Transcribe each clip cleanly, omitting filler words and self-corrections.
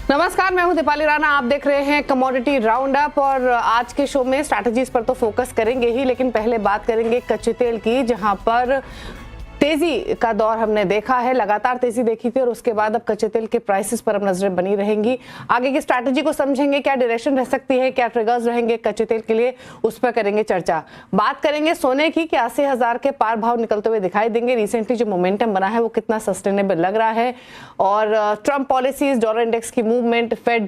नमस्कार, मैं हूं दीपाली राणा। आप देख रहे हैं कमोडिटी राउंड अप और आज के शो में स्ट्रैटेजीज पर तो फोकस करेंगे ही, लेकिन पहले बात करेंगे कच्चे तेल की, जहां पर तेजी का दौर हमने देखा है। लगातार तेजी देखी थी और उसके बाद अब कच्चे तेल के प्राइसेस पर अब नजरें बनी रहेंगी। आगे की स्ट्रैटेजी को समझेंगे, क्या डायरेक्शन रह सकती है, क्या ट्रिगर्स रहेंगे कच्चे तेल के लिए, उस पर करेंगे चर्चा। बात करेंगे सोने की कि 80,000 के पार भाव निकलते हुए दिखाई देंगे। रिसेंटली जो मोमेंटम बना है वो कितना सस्टेनेबल लग रहा है, और ट्रम्प पॉलिसीज, डॉलर इंडेक्स की मूवमेंट, फेड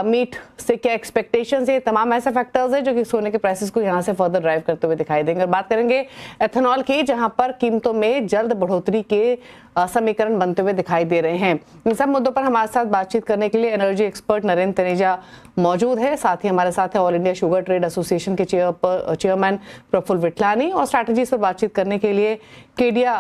मीट से क्या एक्सपेक्टेशंस है, तमाम ऐसे फैक्टर्स है जो कि सोने के प्राइसेस को यहां से फर्दर ड्राइव करते हुए दिखाई देंगे। और बात करेंगे एथेनॉल की, जहां पर कीमतों में जल्द बढ़ोतरी के समीकरण बनते हुए दिखाई दे रहे हैं। इन सब मुद्दों पर हमारे साथ बातचीत करने के लिए एनर्जी एक्सपर्ट नरेंद्र तनेजा मौजूद है। साथ ही हमारे साथ है all India sugar trade association के चेयरमैन प्रफुल्ल विठलानी, और स्ट्रैटेजीज पर बातचीत करने के लिए केडिया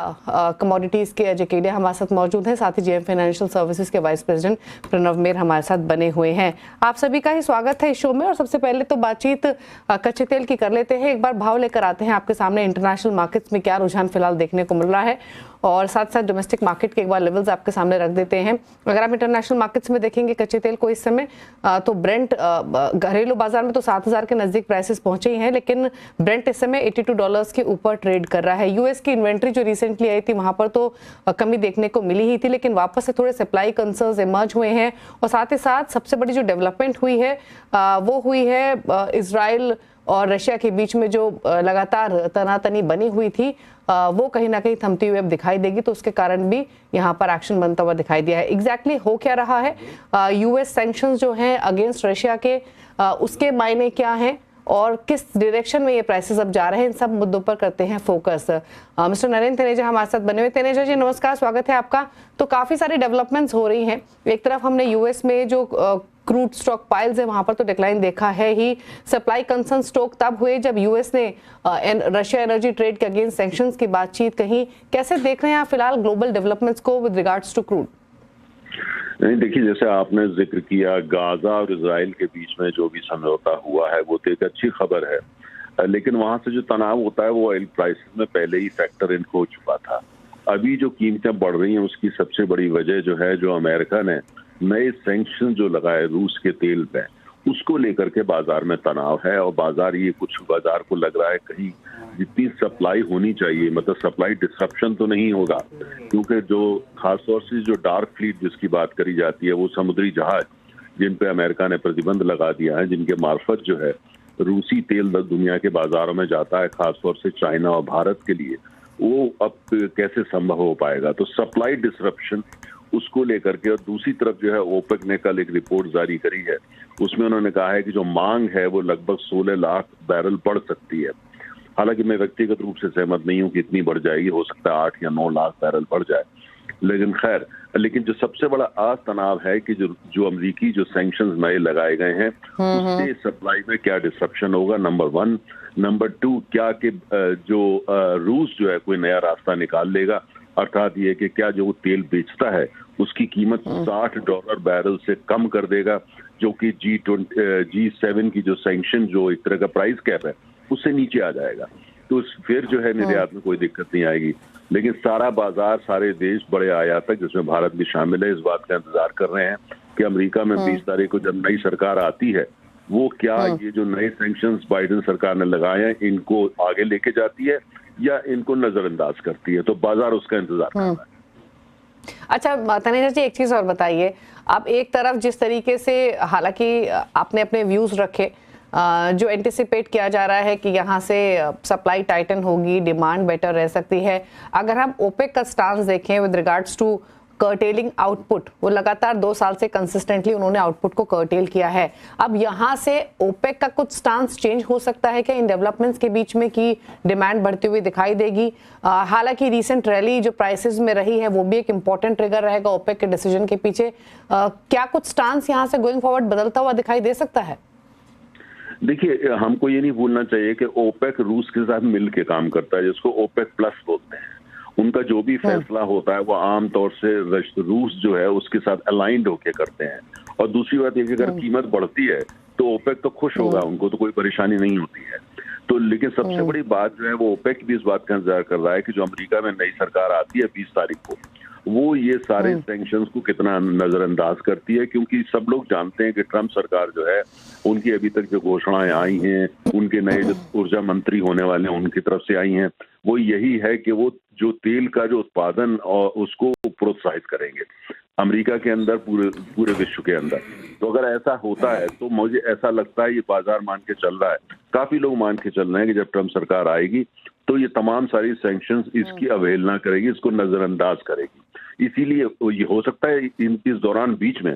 कमोडिटीज के अजय केडिया हमारे साथ मौजूद है। साथ ही जेएम फाइनेंशियल सर्विसेज के वाइस प्रेसिडेंट प्रणव मेर हमारे साथ बने हुए हैं। आप सभी का ही स्वागत है इस शो में। और सबसे पहले तो बातचीत कच्चे तेल की कर लेते हैं। एक बार भाव लेकर आते हैं आपके सामने। इंटरनेशनल मार्केट्स में क्या रुझान फिलहाल देखने को मिल रहा है, और साथ साथ डोमेस्टिक मार्केट के एक बार लेवल्स आपके सामने रख देते हैं। अगर आप इंटरनेशनल मार्केट्स में देखेंगे कच्चे तेल को इस समय, तो ब्रेंट घरेलू बाजार में तो 7,000 के नजदीक प्राइसेस पहुंचे ही हैं, लेकिन ब्रेंट इस समय $82 के ऊपर ट्रेड कर रहा है। यूएस की इन्वेंट्री जो रिसेंटली आई थी वहां पर तो कमी देखने को मिली ही थी, लेकिन वापस से थोड़े सप्लाई कंसर्न्स इमर्ज हुए हैं। और साथ ही साथ सबसे बड़ी जो डेवलपमेंट हुई है वो हुई है इजराइल और रशिया के बीच में जो लगातार तनातनी बनी हुई थी, वो कहीं ना कहीं थमती हुई अब दिखाई देगी। तो उसके कारण भी यहाँ पर एक्शन बनता हुआ दिखाई दिया है। एग्जैक्टली हो क्या रहा है, यूएस सैंक्शंस जो हैं अगेंस्ट रशिया के, उसके मायने क्या हैं और किस डायरेक्शन में ये प्राइसेस अब जा रहे हैं, इन सब मुद्दों पर करते हैं फोकस। मिस्टर नरेंद्र तनेजा हमारे साथ बने हुए। तनेजा जी नमस्कार, स्वागत है आपका। तो काफी सारी डेवलपमेंट्स हो रही हैं। एक तरफ हमने यूएस में जो क्रूड स्टॉक पाइल्स है वहां पर तो डिक्लाइन देखा है ही। सप्लाई कंसर्न स्टोक तब हुए जब यूएस ने रशिया एनर्जी ट्रेड के अगेंस्ट सैंक्शंस की बातचीत कही। कैसे देख रहे हैं आप फिलहाल ग्लोबल डेवलपमेंट्स को विद रिगार्ड्स टू क्रूड? नहीं, देखिए, जैसे आपने जिक्र किया, गाजा और इजराइल के बीच में जो भी समझौता हुआ है वो तो एक अच्छी खबर है, लेकिन वहां से जो तनाव होता है वो ऑयल प्राइसेस में पहले ही फैक्टर इन हो चुका था। अभी जो कीमतें बढ़ रही हैं उसकी सबसे बड़ी वजह जो है, जो अमेरिका ने नए सैंक्शन जो लगाए रूस के तेल पे, उसको लेकर के बाजार में तनाव है। और बाजार को लग रहा है कहीं जितनी सप्लाई होनी चाहिए, मतलब सप्लाई डिसरप्शन तो नहीं होगा, क्योंकि जो खासतौर से जो डार्क फ्लीट जिसकी बात करी जाती है, वो समुद्री जहाज जिन पे अमेरिका ने प्रतिबंध लगा दिया है, जिनके मार्फत जो है रूसी तेल दुनिया के बाजारों में जाता है, खासतौर से चाइना और भारत के लिए, वो अब कैसे संभव हो पाएगा। तो सप्लाई डिसरप्शन उसको लेकर के, और दूसरी तरफ जो है ओपेक ने कल एक रिपोर्ट जारी करी है, उसमें उन्होंने कहा है कि जो मांग है वो लगभग 16 लाख बैरल बढ़ सकती है। हालांकि मैं व्यक्तिगत रूप से सहमत नहीं हूं कि इतनी बढ़ जाएगी, हो सकता है 8 या 9 लाख बैरल बढ़ जाए, लेकिन खैर। लेकिन जो सबसे बड़ा आज तनाव है कि जो अमरीकी जो सैंक्शंस नए लगाए गए हैं उससे सप्लाई में क्या डिसरप्शन होगा, नंबर 1। नंबर 2, क्या कि जो रूस जो है कोई नया रास्ता निकाल लेगा, अर्थात ये कि क्या जो तेल बेचता है उसकी कीमत $60 बैरल से कम कर देगा, जो कि G7 की जो सैंक्शन जो एक तरह का प्राइस कैप है उससे नीचे आ जाएगा। तो फिर जो है निर्यात में कोई दिक्कत नहीं आएगी। लेकिन सारा बाजार, सारे देश, बड़े आयातक जिसमें भारत भी शामिल है, इस बात का इंतजार कर रहे हैं कि अमेरिका में 20 तारीख को जब नई सरकार आती है वो क्या ये जो नए सैंक्शंस बाइडेन सरकार ने लगाए हैं इनको आगे लेके जाती है या इनको नजरअंदाज करती है। तो बाजार उसका इंतजार कर रहा है। अच्छा तनेजा जी, एक चीज और बताइए। आप एक तरफ जिस तरीके से, हालांकि आपने अपने व्यूज रखे, जो एंटिसिपेट किया जा रहा है कि यहाँ से सप्लाई टाइटन होगी, डिमांड बेटर रह सकती है। अगर हम ओपेक का स्टांस देखें with regards to curtailing output, वो लगातार 2 साल से कंसिस्टेंटली उन्होंने आउटपुट को कर्टेल किया है। अब यहाँ से ओपेक का कुछ स्टांस चेंज हो सकता है क्या इन डेवलपमेंट्स के बीच में, कि डिमांड बढ़ती हुई दिखाई देगी? हालांकि रीसेंट रैली जो प्राइसेस में रही है वो भी एक इंपॉर्टेंट ट्रिगर रहेगा ओपेक के डिसीजन के पीछे। क्या कुछ स्टांस यहाँ से गोइंग फॉरवर्ड बदलता हुआ दिखाई दे सकता है? देखिए, हमको ये नहीं भूलना चाहिए कि ओपेक रूस के साथ मिल के काम करता है, जिसको ओपेक प्लस बोलते हैं। उनका जो भी फैसला होता है वो आमतौर से रूस जो है उसके साथ अलाइंड होके करते हैं। और दूसरी बात ये कि अगर कीमत बढ़ती है तो ओपेक तो खुश होगा, उनको तो कोई परेशानी नहीं होती है। तो लेकिन सबसे बड़ी बात जो है वो ओपेक भी इस बात का इंतजार कर रहा है कि जो अमेरिका में नई सरकार आती है 20 तारीख को, वो ये सारे सैंक्शंस को कितना नजरअंदाज करती है, क्योंकि सब लोग जानते हैं कि ट्रम्प सरकार जो है उनकी अभी तक जो घोषणाएं आई हैं, उनके नए जो ऊर्जा मंत्री होने वाले हैं उनकी तरफ से आई हैं, वो यही है कि वो जो तेल का जो उत्पादन और उसको प्रोत्साहित करेंगे अमेरिका के अंदर, पूरे विश्व के अंदर। तो अगर ऐसा होता है तो मुझे ऐसा लगता है, ये बाजार मान के चल रहा है, काफी लोग मान के चल रहे हैं कि जब ट्रम्प सरकार आएगी तो ये तमाम सारी सैंक्शंस इसकी अवहेलना करेगी, इसको नजरअंदाज करेगी। इसीलिए ये हो सकता है इस दौरान बीच में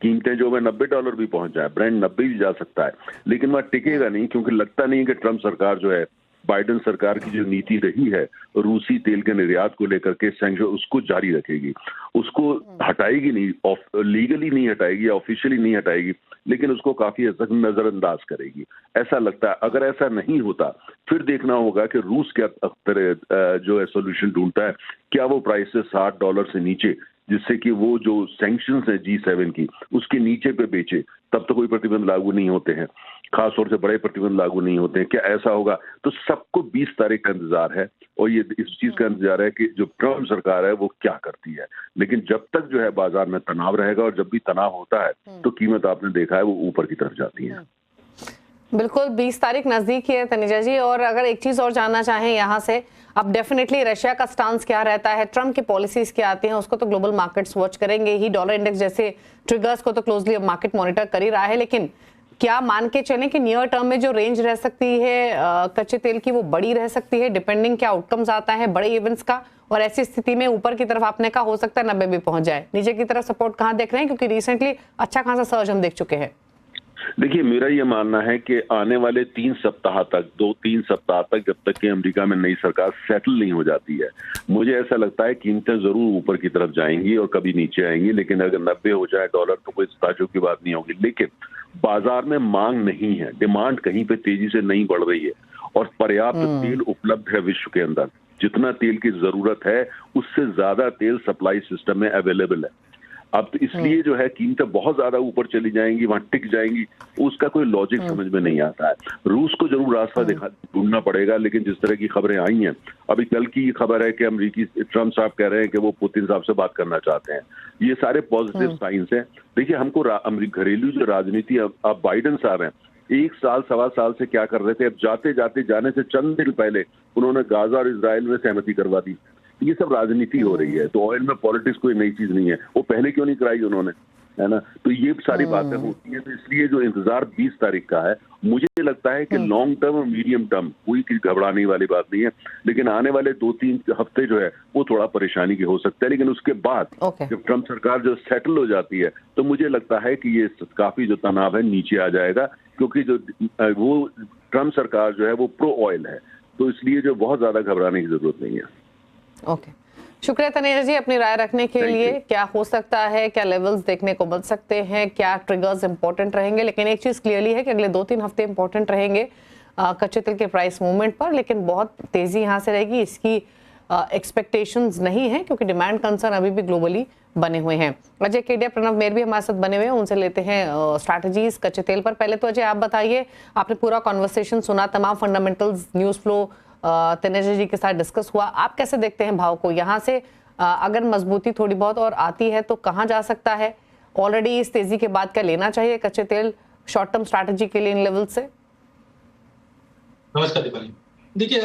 कीमतें जो है $90 भी पहुंच जाए, ब्रेंट 90 भी जा सकता है, लेकिन वह टिकेगा नहीं, क्योंकि लगता नहीं है कि ट्रम्प सरकार जो है, बाइडेन सरकार की जो नीति रही है रूसी तेल के निर्यात को लेकर के सैंक्शन, उसको जारी रखेगी, उसको हटाएगी नहीं, लीगली नहीं हटाएगी, ऑफिशियली नहीं हटाएगी, लेकिन उसको काफी हद तक नजरअंदाज करेगी, ऐसा लगता है। अगर ऐसा नहीं होता फिर देखना होगा कि रूस क्या जो है सोल्यूशन ढूंढता है, क्या वो प्राइसेस $60 से नीचे, जिससे कि वो जो सैंक्शंस है G7 की उसके नीचे पे बेचे, तब तो कोई प्रतिबंध लागू नहीं होते हैं, खासतौर से बड़े प्रतिबंध लागू नहीं होते हैं। क्या ऐसा होगा? तो सबको 20 तारीख का इंतजार है, और ये इस चीज का इंतजार है कि जो ट्रम्प सरकार है वो क्या करती है। लेकिन जब तक जो है बाजार में तनाव रहेगा, और जब भी तनाव होता है तो कीमत आपने देखा है वो ऊपर की तरफ जाती है। बिल्कुल 20 तारीख नजदीक ही है तनुजा जी। और अगर एक चीज और जानना चाहें यहाँ से, अब डेफिनेटली रशिया का स्टांस क्या रहता है, ट्रम्प की पॉलिसीज क्या आती हैं, उसको तो ग्लोबल मार्केट्स वॉच करेंगे ही, डॉलर इंडेक्स जैसे ट्रिगर्स को तो क्लोजली अब मार्केट मॉनिटर कर ही रहा है। लेकिन क्या मान के चलें कि नियर टर्म में जो रेंज रह सकती है कच्चे तेल की, वो बड़ी रह सकती है, डिपेंडिंग क्या आउटकम्स आता है बड़े इवेंट्स का, और ऐसी स्थिति में ऊपर की तरफ आपने कहा हो सकता है 90 भी पहुंच जाए, नीचे की तरफ सपोर्ट कहां देख रहे हैं, क्योंकि रिसेंटली अच्छा खासा सर्ज हम देख चुके हैं? देखिए, मेरा ये मानना है कि आने वाले 3 सप्ताह तक, 2-3 सप्ताह तक, जब तक कि अमेरिका में नई सरकार सेटल नहीं हो जाती है, मुझे ऐसा लगता है कीमतें जरूर ऊपर की तरफ जाएंगी और कभी नीचे आएंगी। लेकिन अगर 90 हो जाए डॉलर तो कोई ताज्जुब की बात नहीं होगी। लेकिन बाजार में मांग नहीं है, डिमांड कहीं पे तेजी से नहीं बढ़ रही है, और पर्याप्त तेल उपलब्ध है विश्व के अंदर। जितना तेल की जरूरत है उससे ज्यादा तेल सप्लाई सिस्टम में अवेलेबल है। अब तो इसलिए जो है कीमतें बहुत ज्यादा ऊपर चली जाएंगी, वहां टिक जाएंगी, उसका कोई लॉजिक समझ में नहीं आता है। रूस को जरूर रास्ता ढूंढना पड़ेगा, लेकिन जिस तरह की खबरें आई हैं, अभी कल की खबर है कि अमेरिकी ट्रम्प साहब कह रहे हैं कि वो पुतिन साहब से बात करना चाहते हैं। ये सारे पॉजिटिव साइंस हैं। देखिए, हमको घरेलू जो राजनीति, अब बाइडेन साहब हैं, 1 साल 1.25 साल से क्या कर रहे थे, अब जाने से चंद दिन पहले उन्होंने गाजा और इजराइल में सहमति करवा दी। ये सब राजनीति हो रही है, तो ऑयल में पॉलिटिक्स कोई नई चीज नहीं है, वो पहले क्यों नहीं कराई उन्होंने, है ना? तो ये सारी बातें होती हैं। तो इसलिए जो इंतजार 20 तारीख का है, मुझे लगता है कि लॉन्ग टर्म और मीडियम टर्म कोई घबराने वाली बात नहीं है, लेकिन आने वाले 2-3 हफ्ते जो है वो थोड़ा परेशानी की हो सकता है। लेकिन उसके बाद जब ट्रम्प सरकार जो सेटल हो जाती है, तो मुझे लगता है कि ये काफी जो तनाव है नीचे आ जाएगा, क्योंकि जो वो ट्रम्प सरकार जो है वो प्रो ऑयल है, तो इसलिए जो बहुत ज्यादा घबराने की जरूरत नहीं है। ओके, शुक्रिया तनेजा जी अपनी राय रखने के लिए। क्या हो सकता है, क्या लेवल्स देखने को मिल सकते हैं, क्या ट्रिगर्स इंपॉर्टेंट रहेंगे, लेकिन एक चीज क्लियरली है कि अगले 2-3 हफ्ते इंपॉर्टेंट रहेंगे कच्चे तेल के प्राइस मूवमेंट पर, लेकिन बहुत तेजी यहां से रहेगी इसकी एक्सपेक्टेशंस नहीं है, क्योंकि डिमांड कंसर्न अभी भी ग्लोबली बने हुए हैं। अजय केडिया, प्रणव मेर भी हमारे साथ बने हुए हैं, उनसे लेते हैं स्ट्रैटेजीज कच्चे तेल पर। पहले तो अजय आप बताइए, आपने पूरा कॉन्वर्सेशन सुना, तमाम फंडामेंटल्स, न्यूज फ्लो तनेजा जी के साथ डिस्कस हुआ, आप कैसे देखते हैं भाव को? यहाँ से अगर मजबूती थोड़ी बहुत और आती है तो कहाँ जा सकता है? ऑलरेडी इस तेजी के बाद क्या लेना चाहिए कच्चे तेल शॉर्ट टर्म स्ट्रैटेजी के लिए इन लेवल से? नमस्कार दीपाली। देखिए,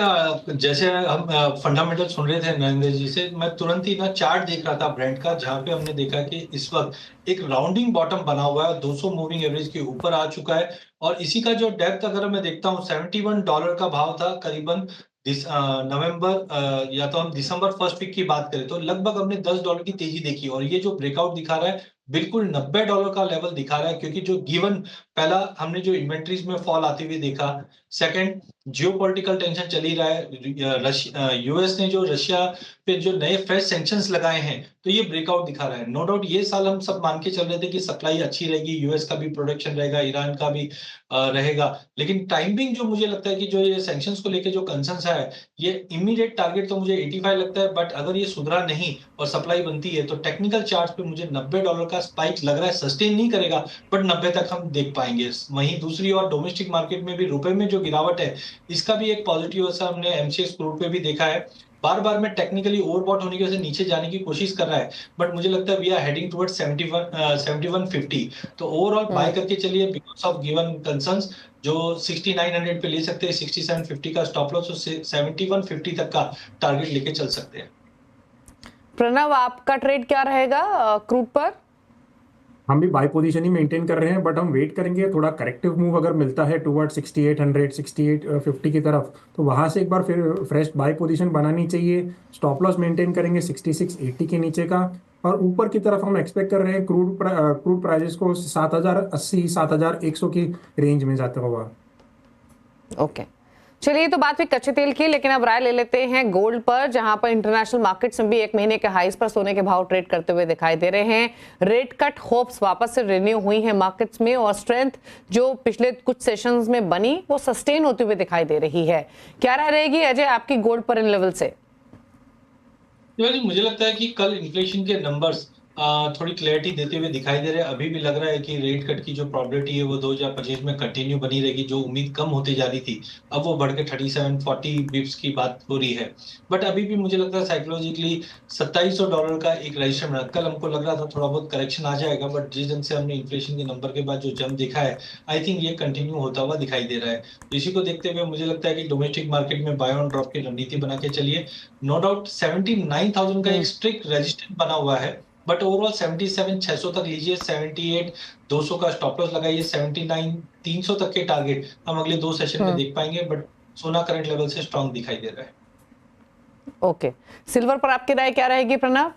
जैसे हम फंडामेंटल सुन रहे थे नरेंद्र जी से, मैं तुरंत ही ना चार्ट देख रहा था ब्रेंट का, जहां पे हमने देखा कि इस वक्त एक राउंडिंग बॉटम बना हुआ है, 200 मूविंग एवरेज के ऊपर आ चुका है, और इसी का जो डेप्थ अगर मैं देखता हूँ, $71 का भाव था करीबन नवंबर या तो हम दिसंबर फर्स्ट वीक की बात करें तो लगभग हमने $10 की तेजी देखी, और ये जो ब्रेकआउट दिखा रहा है बिल्कुल $90 का लेवल दिखा रहा है, क्योंकि जो गिवन पहला हमने जो इन्वेंट्रीज में फॉल आते हुए देखा, सेकंड जियोपॉलिटिकल टेंशन चल ही रहा है, यूएस ने जो रशिया पे जो नए फ्रेश सैंक्शंस लगाए हैं, तो ये ब्रेकआउट दिखा रहा है। नो डाउट ये साल हम सब मान के चल रहे थे कि सप्लाई अच्छी रहेगी, यूएस का भी प्रोडक्शन रहेगा, ईरान का भी रहेगा, लेकिन टाइमिंग जो मुझे लगता है कि जो ये सैंक्शंस को लेके जो कंसर्न्स है, ये इमीडिएट टारगेट तो मुझे 85 लगता है, बट अगर ये सुधरा नहीं और सप्लाई बनती है तो टेक्निकल चार्ट पे मुझे $90 का स्पाइक लग रहा है, सस्टेन नहीं करेगा बट 90 तक हम देख पाएंगे। वहीं दूसरी ओर डोमेस्टिक मार्केट में भी रुपए में जो गिरावट है, इसका भी एक पॉजिटिव असर हमने एमसीएक्स क्रूड पे भी देखा है। बार बार में टेक्निकली ओवरबॉट होने की वजह से नीचे जाने की कोशिश कर रहा है, बट मुझे लगता है वी आर हेडिंग टुवर्ड्स 7150। तो ओवरऑल बाय करके चलिए बिकॉज ऑफ गिवन कंसर्न्स। जो 6900 पे ले सकते हैं, 6750 का स्टॉप लॉस, 7150 तक का टारगेट लेके चल सकते हैं। प्रणव, आपका ट्रेड क्या रहेगा क्रूड पर? हम भी बाय पोजीशन ही मेंटेन कर रहे हैं, बट हम वेट करेंगे थोड़ा करेक्टिव मूव अगर मिलता है टुवर्ड 6800 6850 की तरफ, तो वहां से एक बार फिर फ्रेश बाय पोजीशन बनानी चाहिए। स्टॉप लॉस मेंटेन करेंगे 6680 के नीचे का, और ऊपर की तरफ हम एक्सपेक्ट कर रहे हैं क्रूड प्राइजेस को 7080 7100 की रेंज में जाता हुआ। ओके, चलिए, तो बात हुई कच्चे तेल की, लेकिन अब राय ले लेते हैं गोल्ड पर, जहां पर इंटरनेशनल मार्केट्स में भी एक महीने के हाईज पर सोने के भाव ट्रेड करते हुए दिखाई दे रहे हैं। रेट कट होप्स वापस से रिन्यू हुई हैं मार्केट्स में, और स्ट्रेंथ जो पिछले कुछ सेशंस में बनी वो सस्टेन होते हुए दिखाई दे रही है। क्या राय रहेगी अजय आपकी गोल्ड पर इन लेवल से? मुझे लगता है कि कल इन्फ्लेशन के नंबर्स थोड़ी क्लैरिटी देते हुए दिखाई दे रहे हैं। अभी भी लग रहा है कि रेट कट की जो प्रोबेबिलिटी है वो 2025 में कंटिन्यू बनी रहेगी। जो उम्मीद कम होती जा रही थी, अब वो बढ़ के 37-40 बिप्स की बात हो रही है। बट अभी भी मुझे लगता है साइकोलॉजिकली $2700 का एक रजिस्टर बना। कल हमको लग रहा था थोड़ा बहुत करेक्शन आ जाएगा, बट जिस दिन से हमने इन्फ्लेशन के नंबर के बाद जो जंप देखा है, आई थिंक ये कंटिन्यू होता हुआ दिखाई दे रहा है। इसी को देखते हुए मुझे लगता है कि डोमेस्टिक मार्केट में बाय ऑन ड्रॉप की रणनीति बना के चलिए। नो डाउट 79,000 का एक स्ट्रिक्ट रेजिस्टेंस बना हुआ है, बट ओवरऑल 77,600 तक लीजिए, 78,200 का स्टॉप लॉस लगाइए, 79,300 तक के टारगेट हम अगले 2 सेशन में देख पाएंगे। बट सोना करंट लेवल से स्ट्रांग दिखाई दे रहा है। ओके, सिल्वर पर आपकी राय क्या रहेगी प्रणव?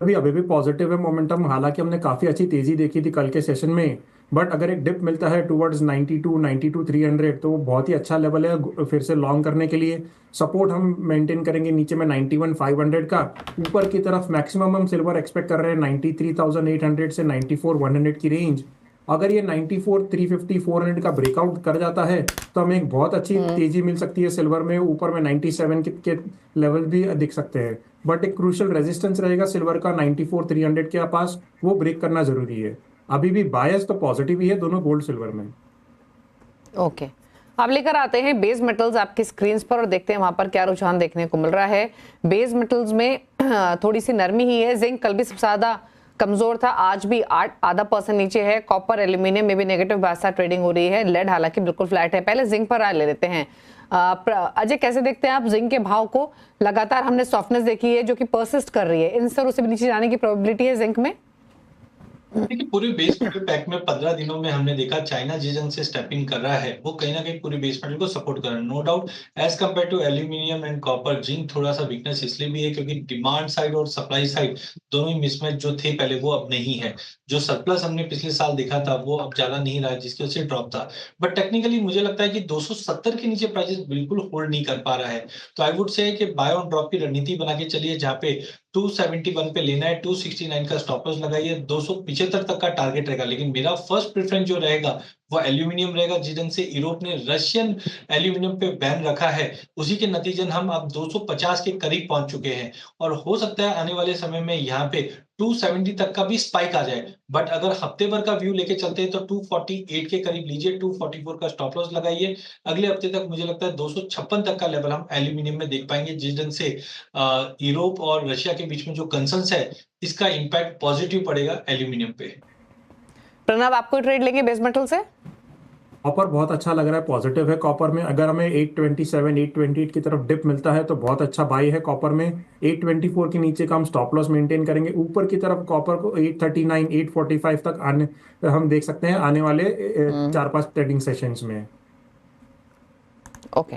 अभी भी पॉजिटिव है मोमेंटम, हालांकि हमने काफी अच्छी तेजी देखी थी कल के सेशन में, बट अगर एक डिप मिलता है टुवर्ड्स 92-300 तो वो बहुत ही अच्छा लेवल है फिर से लॉन्ग करने के लिए। सपोर्ट हम मेंटेन करेंगे नीचे में 91,500 का। ऊपर की तरफ मैक्सिमम हम सिल्वर एक्सपेक्ट कर रहे हैं 93,800 से 94,100 की रेंज। अगर ये 94,350-400 का ब्रेकआउट कर जाता है तो हमें एक बहुत अच्छी तेजी मिल सकती है सिल्वर में। ऊपर में 97 के लेवल भी दिख सकते हैं, बट एक क्रूशियल रेजिस्टेंस रहेगा सिल्वर का 94,300 के पास, वो ब्रेक करना जरूरी है। अभी भी बायस तो पॉजिटिव ही है दोनों गोल्ड सिल्वर में। ओके, अब लेकर आते हैं बेस मेटल्स आपकी स्क्रीन पर और देखते हैं वहां पर क्या रुझान देखने को मिल रहा है। बेस मेटल्स में थोड़ी सी नरमी ही है। जिंक कल भी सबसे ज्यादा कमजोर था, आज भी 0.5% नीचे है। कॉपर एल्यूमिनियम में भी नेगेटिव बासा ट्रेडिंग हो रही है। लेड हालांकि बिल्कुल फ्लैट है। पहले जिंक पर राय ले लेते हैं। अजय, कैसे देखते हैं आप जिंक के भाव को? लगातार हमने सॉफ्टनेस देखी है जो कि परसिस्ट कर रही है, इन स्तरों से भी नीचे जाने की प्रोबेबिलिटी है जिंक में? देखिए, पूरे बेस मेटल पैक में 15 दिनों में हमने देखा चाइना जिस ढंग से स्टेपिंग कर रहा है वो कहीं ना कहीं पूरे बेस मेटल को सपोर्ट कर रहा है। No doubt as compare to aluminium and copper, zinc थोड़ा सा वीकनेस इसलिए भी है क्योंकि डिमांड साइड और सप्लाई साइड दोनों ही मिसमैच जो थे पहले वो अब नहीं है। जो सरप्लस हमने पिछले साल देखा था वो अब ज्यादा नहीं रहा है, जिसकी वजह से ड्रॉप था। बट टेक्निकली मुझे लगता है कि 270 के नीचे प्राइसेस बिल्कुल होल्ड नहीं कर पा रहा है। तो आई वुड से कि बाय ऑन ड्रॉप की रणनीति बना के चलिए, जहाँ पे 271 पे लेना है, 269 का स्टॉप लॉस लगाइए, 275 तक का टारगेट रहेगा। लेकिन मेरा फर्स्ट प्रेफरेंस जो रहेगा वो एल्यूमिनियम रहेगा। जिस ढंग से यूरोप ने रशियन एल्यूमिनियम पे बैन रखा है, उसी के नतीजन हम अब 250 के करीब पहुंच चुके हैं, और हो सकता है आने वाले समय में यहाँ पे 270 तक का भी स्पाइक आ जाए। बट अगर हफ्ते भर का व्यू लेके चलते हैं तो 248 के करीब लीजिए, 244 का स्टॉप लॉस लगाइए। अगले हफ्ते तक मुझे लगता है 256 तक का लेवल हम एल्यूमिनियम में देख पाएंगे। जिस ढंग से यूरोप और रशिया के बीच में जो कंसर्न्स है, इसका इंपैक्ट पॉजिटिव पड़ेगा एल्यूमिनियम पे। प्रणव, आपको ट्रेड लेंगे बेस मेटल से? कॉपर बहुत अच्छा लग रहा है, पॉजिटिव है कॉपर में। अगर हमें 827 828 की तरफ डिप मिलता है तो बहुत अच्छा बाई है कॉपर में। 824 के नीचे का हम स्टॉप लॉस मेंटेन करेंगे। ऊपर की तरफ कॉपर को 839 845 तक आने हम देख सकते हैं आने वाले 4-5 ट्रेडिंग सेशंस में। ओके,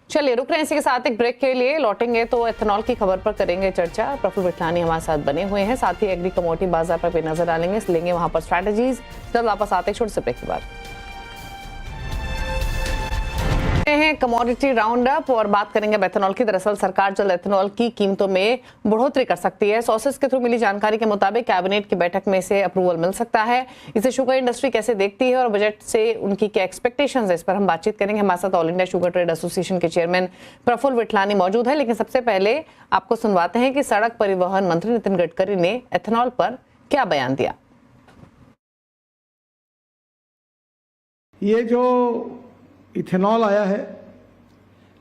चलिए रुक रहे हैं इसी के साथ एक ब्रेक के लिए। लौटेंगे तो एथेनॉल की खबर पर करेंगे चर्चा। प्रफुल्ल विठलानी हमारे साथ बने हुए हैं, साथ ही एग्री कमोडिटी बाजार पर भी नजर डालेंगे, लेंगे वहां पर स्ट्रैटेजीज। जब वापस आते छोटे से ब्रेक के बाद हैं कमोडिटी राउंड अप और बात करेंगे एथेनॉल की। दरअसल सरकार जल्द एथेनॉल की कीमतों में बढ़ोतरी कर सकती है। सोर्सेस के थ्रू मिली जानकारी के मुताबिक कैबिनेट की बैठक में से अप्रूवल मिल सकता है। इसे शुगर इंडस्ट्री कैसे देखती है और बजट से उनकी क्या एक्सपेक्टेशंस है, इस पर हम बातचीत करेंगे। हमारे साथ all India sugar trade association के चेयरमैन प्रफुल्ल विठलानी मौजूद है। लेकिन सबसे पहले आपको सुनवाते हैं कि सड़क परिवहन मंत्री नितिन गडकरी ने एथेनॉल पर क्या बयान दिया। ये जो इथेनॉल आया है,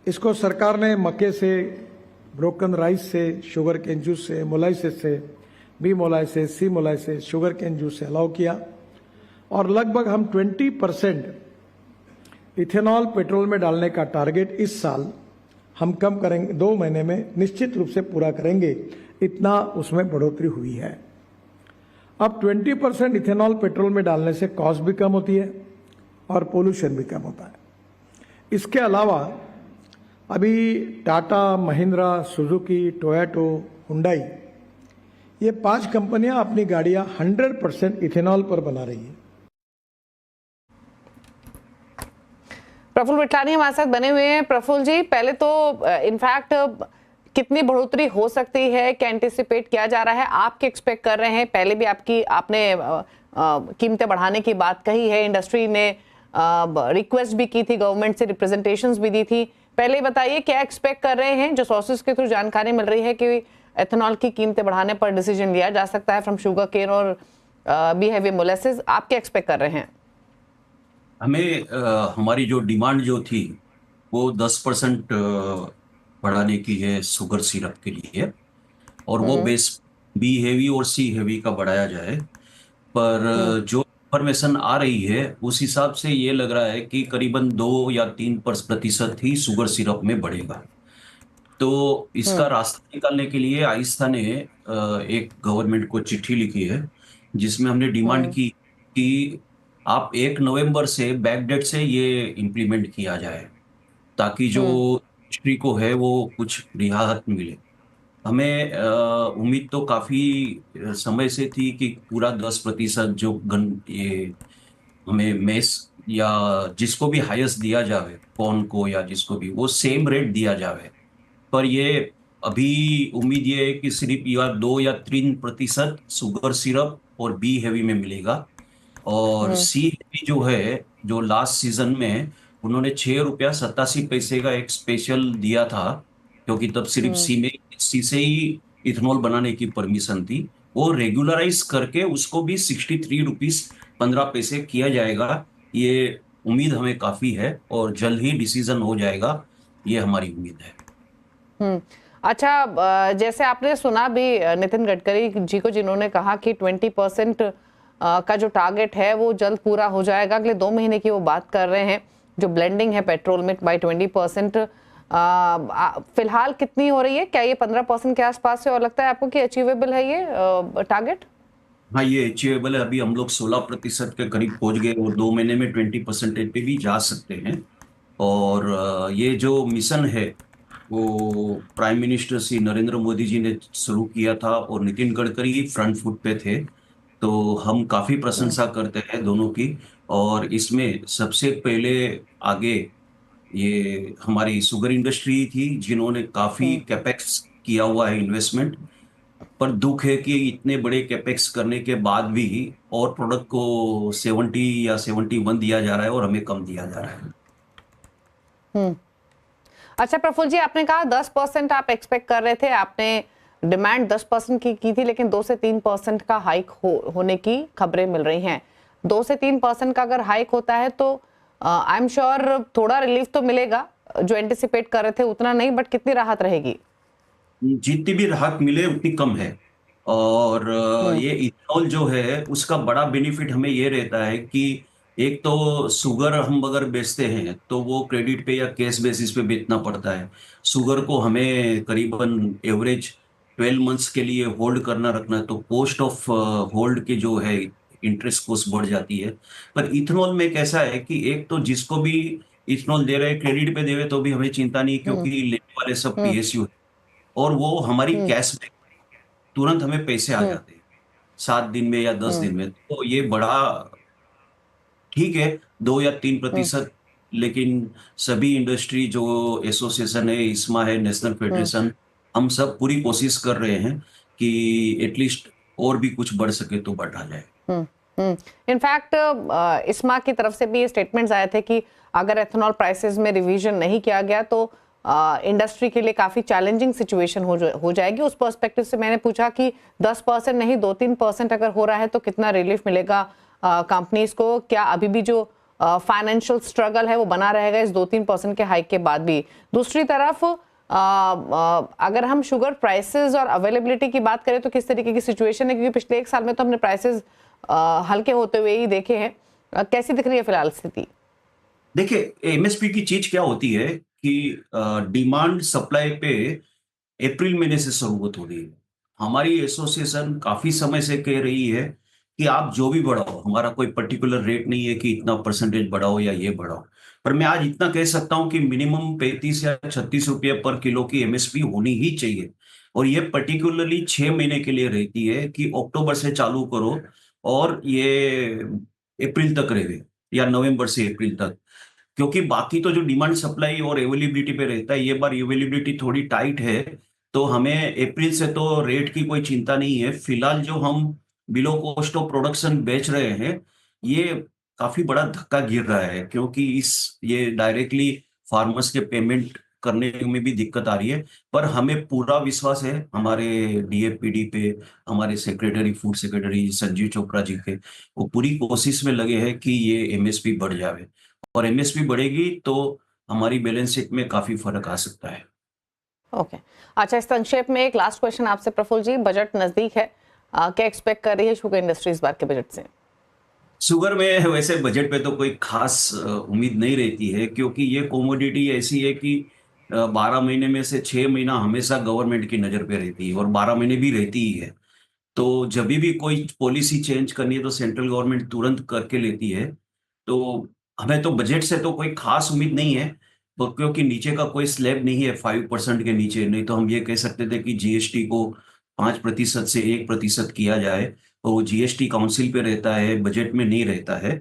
इसको सरकार ने मक्के से, ब्रोकन राइस से, शुगर केन जूस से, मोलाइसिस से, बी मोलाइसिस, सी मोलाइसिस, शुगर केन जूस से अलाउ किया और लगभग हम 20% इथेनॉल पेट्रोल में डालने का टारगेट इस साल हम कम करेंगे, 2 महीने में निश्चित रूप से पूरा करेंगे। इतना उसमें बढ़ोतरी हुई है। अब 20% इथेनॉल पेट्रोल में डालने से कॉस्ट भी कम होती है और पोल्यूशन भी कम होता है। इसके अलावा अभी Tata, Mahindra, Suzuki, Toyota, Hyundai, ये 5 कंपनियां अपनी गाड़ियां 100% इथेनॉल पर बना रही है। प्रफुल्ल विठलानी हमारे साथ बने हुए हैं। प्रफुल्ल जी, पहले तो इनफैक्ट कितनी बढ़ोतरी हो सकती है, क्या एंटिसिपेट किया जा रहा है, आप क्या एक्सपेक्ट कर रहे हैं? पहले भी आपने कीमतें बढ़ाने की बात कही है, इंडस्ट्री ने रिक्वेस्ट भी की थी, गवर्नमेंट से रिप्रेजेंटेशंस भी दी थी। पहले बताइए क्या एक्सपेक्ट कर रहे हैं? जो सोर्सेज के थ्रू जानकारी मिल रही है कि एथेनॉल की कीमतें बढ़ाने पर डिसीजन लिया जा सकता है फ्रॉम शुगर केन और बी हेवी मोलेसेस, आप क्या एक्सपेक्ट कर रहे हैं? हमें हमारी जो डिमांड जो थी वो 10% बढ़ाने की है शुगर सिरप के लिए, और वो बेस बी हेवी और सी हेवी का बढ़ाया जाए। पर जो इंफॉर्मेशन आ रही है उस हिसाब से ये लग रहा है कि करीबन 2 या 3% ही शुगर सिरप में बढ़ेगा। तो इसका रास्ता निकालने के लिए आहिस्ता ने एक गवर्नमेंट को चिट्ठी लिखी है जिसमें हमने डिमांड की कि आप 1 नवंबर से बैकडेट से ये इम्प्लीमेंट किया जाए ताकि जो इंडस्ट्री को है वो कुछ रियायत मिले। हमें उम्मीद तो काफी समय से थी कि पूरा 10% जो ये हमें मेस या जिसको भी हाईएस्ट दिया जाए, कौन को या जिसको भी, वो सेम रेट दिया जाए। पर ये अभी उम्मीद ये है कि सिर्फ या 2 या 3% शुगर सिरप और बी हेवी में मिलेगा, और सी हेवी जो है, जो लास्ट सीजन में उन्होंने 6 रुपया 87 पैसे का एक स्पेशल दिया था, क्योंकि तब सिर्फ सी से ही इथेनॉल बनाने की परमिशन थी, वो रेगुलराइज करके उसको भी 63 रुपीस 15 पैसे किया जाएगा। ये उम्मीद हमें काफी है और जल्द ही डिसीजन हो जाएगा, ये हमारी उम्मीद है। अच्छा, जैसे आपने सुना भी नितिन गडकरी जी को, जिन्होंने कहा कि 20% का जो टारगेट है वो जल्द पूरा हो जाएगा, अगले 2 महीने की वो बात कर रहे हैं। जो ब्लेंडिंग है पेट्रोल में बाय 20%, फिलहाल कितनी हो रही है? क्या ये 15% के आसपास है और लगता है आपको कि अचीवेबल है ये टारगेट? हाँ, ये अचीवेबल है। अभी हम लोग 16% के करीब पहुंच गए और 2 महीने में 20% पे भी जा सकते हैं। और ये जो मिशन है वो प्राइम मिनिस्टर श्री नरेंद्र मोदी जी ने शुरू किया था और नितिन गडकरी फ्रंट फुट पे थे, तो हम काफी प्रशंसा करते हैं दोनों की। और इसमें सबसे पहले आगे ये हमारी शुगर इंडस्ट्री थी जिन्होंने काफी कैपेक्स किया हुआ है इन्वेस्टमेंट। पर दुख है कि इतने बड़े कैपेक्स करने के बाद भी और प्रोडक्ट को 70 या 71 दिया जा रहा है और हमें कम दिया जा रहा है। अच्छा प्रफुल्ल जी, आपने कहा 10% आप एक्सपेक्ट कर रहे थे, आपने डिमांड 10% की थी, लेकिन 2 से 3% का हाइक होने की खबरें मिल रही हैं। 2 से 3% का अगर हाइक होता है तो आई एम श्योर थोड़ा रिलीफ तो मिलेगा, जो एंटिसिपेट कर रहे थे उतना नहीं, बट कितनी राहत रहेगी? जितनी भी राहत मिले उतनी कम है। और ये इथेनॉल जो है उसका बड़ा बेनिफिट हमें ये रहता है कि एक तो शुगर हम अगर बेचते हैं तो वो क्रेडिट पे या कैश बेसिस पे बेचना पड़ता है। शुगर को हमें करीबन एवरेज 12 मंथ्स के लिए होल्ड करना रखना है, तो कॉस्ट ऑफ होल्ड के जो है इंटरेस्ट कॉस्ट बढ़ जाती है। पर इथेनॉल में कैसा है कि एक तो जिसको भी इथेनॉल दे रहे क्रेडिट पे दे रहे तो भी हमें चिंता नहीं, क्योंकि लेने वाले सब पीएसयू है और वो हमारी कैश में तुरंत हमें पैसे आ जाते हैं 7 दिन में या 10 दिन में। तो ये बड़ा ठीक है 2 या 3%, लेकिन सभी इंडस्ट्री जो एसोसिएशन है, इस्मा है, नेशनल फेडरेशन, हम सब पूरी कोशिश कर रहे हैं कि एटलीस्ट और भी कुछ बढ़ सके तो बढ़ा जाए। इनफैक्ट इस्मा की तरफ से भी ये स्टेटमेंट्स आए थे कि अगर एथेनॉल प्राइसेस में रिवीजन नहीं किया गया तो इंडस्ट्री के लिए काफी चैलेंजिंग सिचुएशन हो जाएगी। उस पर्सपेक्टिव से मैंने पूछा कि 10% नहीं 2-3% अगर हो रहा है तो कितना रिलीफ मिलेगा कंपनीज को? क्या अभी भी जो फाइनेंशियल स्ट्रगल है वो बना रहेगा इस 2-3% के हाइक के बाद भी। दूसरी तरफ अगर हम शुगर प्राइसेस और अवेलेबिलिटी की बात करें तो किस तरीके की सिचुएशन है, क्योंकि पिछले एक साल में तो हमने प्राइसेस हल्के होते हुए ही देखे हैं। कैसी दिख रही है फिलहाल स्थिति? देखिए, एमएसपी की चीज क्या होती है कि डिमांड सप्लाई पे अप्रैल महीने से शुरुआत हो रही है। हमारी एसोसिएशन काफी समय से कह रही है कि आप जो भी बढ़ाओ, हमारा कोई पर्टिकुलर रेट नहीं है कि इतना परसेंटेज बढ़ाओ या ये बढ़ाओ, पर मैं आज इतना कह सकता हूं कि मिनिमम 35 या 36 रुपये पर किलो की एमएसपी होनी ही चाहिए। और ये पर्टिकुलरली 6 महीने के लिए रहती है कि अक्टूबर से चालू करो और ये अप्रैल तक रहे या नवंबर से अप्रैल तक, क्योंकि बाकी तो जो डिमांड सप्लाई और अवेलेबिलिटी पे रहता है, ये बार अवेलेबिलिटी थोड़ी टाइट है, तो हमें अप्रैल से तो रेट की कोई चिंता नहीं है। फिलहाल जो हम बिलो कॉस्ट ऑफ प्रोडक्शन बेच रहे हैं, ये काफी बड़ा धक्का गिर रहा है, क्योंकि ये डायरेक्टली फार्मर्स के पेमेंट करने में भी दिक्कत आ रही है। पर हमें पूरा विश्वास है हमारे डीएफपीडी पे, हमारे secretary, food secretary Sanjeev Chopra ji के, वो पूरी कोशिश में लगे हैं कि ये एमएसपी बढ़ जाए, और एमएसपी बढ़ेगी तो हमारी बैलेंस शीट में काफी फर्क आ सकता है। ओके, अच्छा, इस संक्षेप में एक लास्ट क्वेश्चन आपसे प्रफुल्ल जी, बजट नजदीक है, क्या एक्सपेक्ट कर रही है शुगर इंडस्ट्री इस बार के बजट से? शुगर में वैसे बजट पे तो कोई खास उम्मीद नहीं रहती है, क्योंकि ये कमोडिटी ऐसी है कि 12 महीने में से 6 महीना हमेशा गवर्नमेंट की नजर पे रहती है और 12 महीने भी रहती ही है। तो जब भी कोई पॉलिसी चेंज करनी है तो सेंट्रल गवर्नमेंट तुरंत करके लेती है। तो हमें तो बजट से तो कोई खास उम्मीद नहीं है, क्योंकि नीचे का कोई स्लैब नहीं है 5% के नीचे। नहीं तो हम ये कह सकते थे कि जीएसटी को 5% से 1% किया जाए, तो वो जीएसटी काउंसिल पे रहता है, बजट में नहीं रहता है।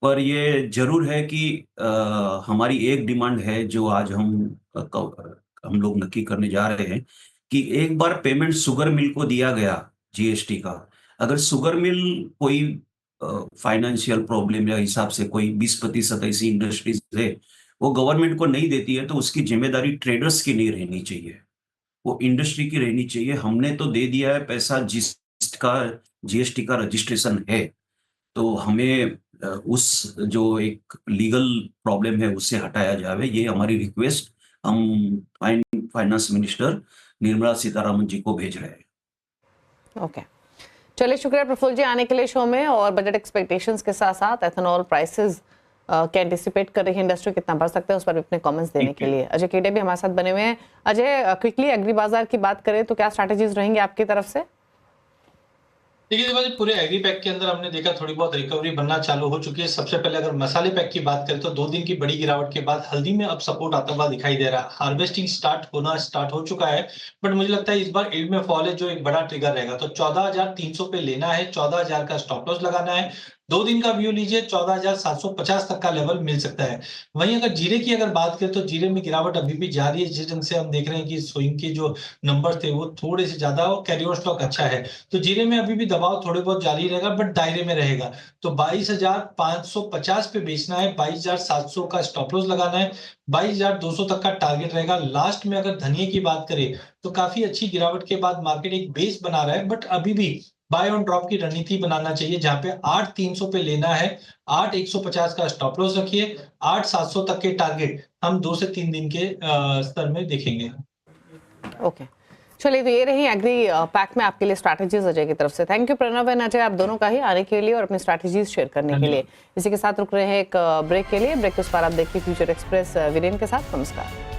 पर ये जरूर है कि हमारी एक डिमांड है जो आज हम लोग नक्की करने जा रहे हैं कि एक बार पेमेंट शुगर मिल को दिया गया जीएसटी का, अगर शुगर मिल कोई फाइनेंशियल प्रॉब्लम या हिसाब से कोई 20% ऐसी इंडस्ट्रीज है वो गवर्नमेंट को नहीं देती है, तो उसकी जिम्मेदारी ट्रेडर्स की नहीं रहनी चाहिए, वो इंडस्ट्री की रहनी चाहिए। हमने तो दे दिया है पैसा जिसका जीएसटी का रजिस्ट्रेशन है, तो हमें उस जो एक लीगल प्रॉब्लम है उससे हटाया जाए, ये हमारी रिक्वेस्ट हम फाइनेंस मिनिस्टर निर्मला सीतारमण जी को भेज रहे हैं। ओके, चलिए, शुक्रिया प्रफुल्ल जी आने के लिए शो में, और बजट एक्सपेक्टेशंस के साथ साथ एथेनॉल प्राइसेस क्या एंटिसिपेट कर रही है इंडस्ट्री, कितना बढ़ सकता है, उस पर भी अपने कमेंट्स देने के लिए अजय केडे भी हमारे साथ बने हुए हैं। अजय, क्विकली एग्री बाजार की बात करें तो क्या स्ट्रैटेजीज रहेंगी आपकी तरफ से? देखिए भाई, पूरे एग्री पैक के अंदर हमने देखा थोड़ी बहुत रिकवरी बनना चालू हो चुकी है। सबसे पहले अगर मसाले पैक की बात करें तो 2 दिन की बड़ी गिरावट के बाद हल्दी में अब सपोर्ट आता हुआ दिखाई दे रहा है। हार्वेस्टिंग स्टार्ट हो चुका है, बट मुझे लगता है इस बार यील्ड में फॉल है जो एक बड़ा ट्रिगर रहेगा। तो 14,300 पे लेना है, 14,000 का स्टॉप लॉस लगाना है। 2 दिन का व्यू लीजिए, 14,750 तक का लेवल मिल सकता है। वहीं अगर जीरे की अगर बात करें तो जीरे में गिरावट अभी भी जारी है, जिस ढंग से हम देख रहे हैं कि स्विंग के जो नंबर थे वो थोड़े से ज्यादा और कैरी ओवर स्टॉक अच्छा है, तो जीरे में अभी भी दबाव थोड़े बहुत जारी रहेगा, बट दायरे में रहेगा। तो 22,550 पे बेचना है, 22,700 का स्टॉप लॉस लगाना है, 22,200 तक का टारगेट रहेगा। लास्ट में अगर धनिये की बात करें तो काफी अच्छी गिरावट के बाद मार्केट एक बेस बना रहा है, बट अभी भी बाय ऑन ड्रॉप की रणनीति बनाना चाहिए, जहां पे 8,300 पे लेना है, 8,150 का स्टॉप लॉस रखिए, 8,700 तक के टारगेट हम 2 से 3 दिन के स्तर में देखेंगे। ओके, चलिए, तो ये रही एग्री पैक में आपके लिए स्ट्रैटेजीज अजय की तरफ से। Thank you Pranav and Ajay, आप दोनों का ही आने के लिए और अपनी स्ट्रैटेजीज शेयर करने के लिए। इसी के साथ रुक रहे हैं एक ब्रेक के लिए। ब्रेक के उस पर आप देखिए फ्यूचर एक्सप्रेस वीरेन के साथ। नमस्कार।